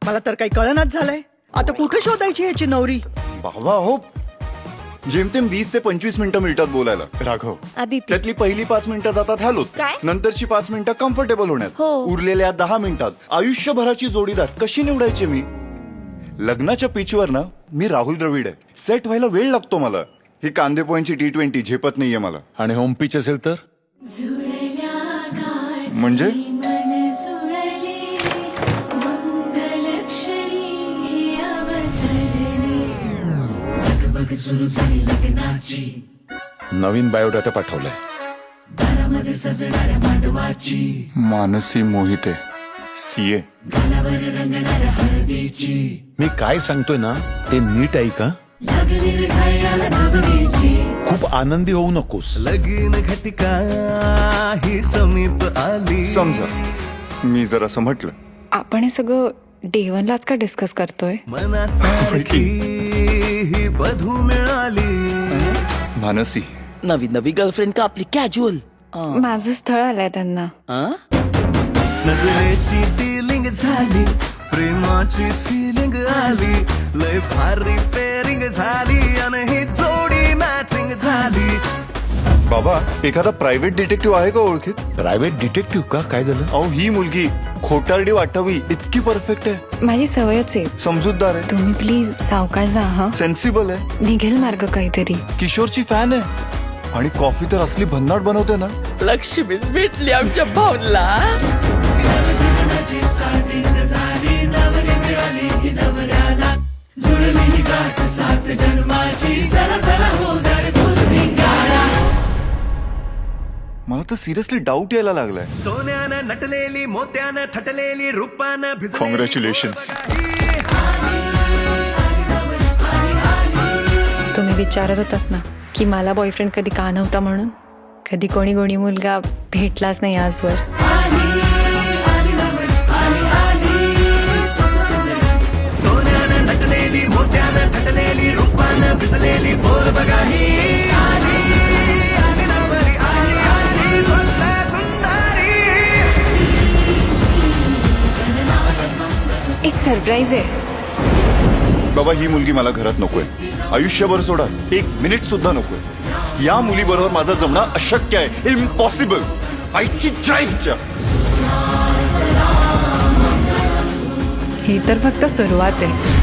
मला तर काही कळनाच झालंय. आता कुठे शोधायची याची नवरी? बाबा हो, जेमतेम 20 ते 25 मिनिटं मिळतात बोलायला. राघव, आदिती. त्यातली पहिली 5 मिनिटं जातात हॅलो, काय? नंतरची 5 मिनिटं कम्फर्टेबल होण्यात, हो. उरलेल्या 10 मिनिटात आयुष्यभराची जोडीदार कशी निवडायची मी? लग्नाच्या पिचवर ना मी राहुल द्रविड आहे. सेट व्हायला वेळ लागतो मला. ही कांदे पोह्यांची T20 झेपत नाहीये मला. आणि होम पिच असेल तर म्हणजे नवीन बायोडाटा पाठवलाय. मानसी मोहिते, CA. मी काय सांगतोय ना ते नीट ऐक हं. खूप आनंदी होऊ नकोस. लगीन घटिका ही समीप आली. समजा मी जर असं म्हटलं, आपण हे सगळं डेवनलाच का डिस्कस करतोय? मनासारखी ही वधू मिळाली. मानसी नवी नवी गर्लफ्रेंड का आपली कॅज्युअल? माझं स्थळ आलंय त्यांना. नजरेची डिलिंग झाली, प्रेमाची फिलिंग आली, लय भारी पेरिंग झाली आणि ही जोडी मॅचिंग झाली. बाबा, एखादा प्रायव्हेट डिटेक्टिव्ह आहे का ओळखीत? प्रायव्हेट डिटेक्टिव्ह का? काय झालं? अहो, ही मुलगी खोटारडी वाटावी इतकी परफेक्ट आहे. माझी सवयच आहे. समजूतदार आहे, तुम्ही प्लीज सावकाश जा हा. सेन्सिबल आहे, निघेल मार्ग काहीतरी. किशोरची फॅन आहे आणि कॉफी तर असली भन्नाट बनवते ना. लक्ष्मीच भेटली आमच्या भाऊला. मला तर सिरियसली डाऊट यायला लागलाय. सोन्यानं नटलेली, मोत्यानं थटलेली, रूपानं भिजलेली. Congratulations. तुम्ही विचारत होतात ना की मला बॉयफ्रेंड कधी का नव्हता म्हणून. कधी कोणी कोणी मुलगा भेटलाच नाही आजवर. सोन्यानं नटलेली, मोत्यानं थटलेली, रूपानं भिजलेली, बोल बघा ही आली, आली नवरी, आली, आली, सुंदर सुंदरी. एक सरप्राईज आहे. बाबा, ही मुलगी मला घरात नकोय. आयुष्यभर सोडा, 1 मिनिट सुद्धा नकोय. या मुलीबरोबर माझं जमणं अशक्य आहे. इम्पॉसिबल. आईची जय हिच्या. ही तर फक्त सुरुवात आहे.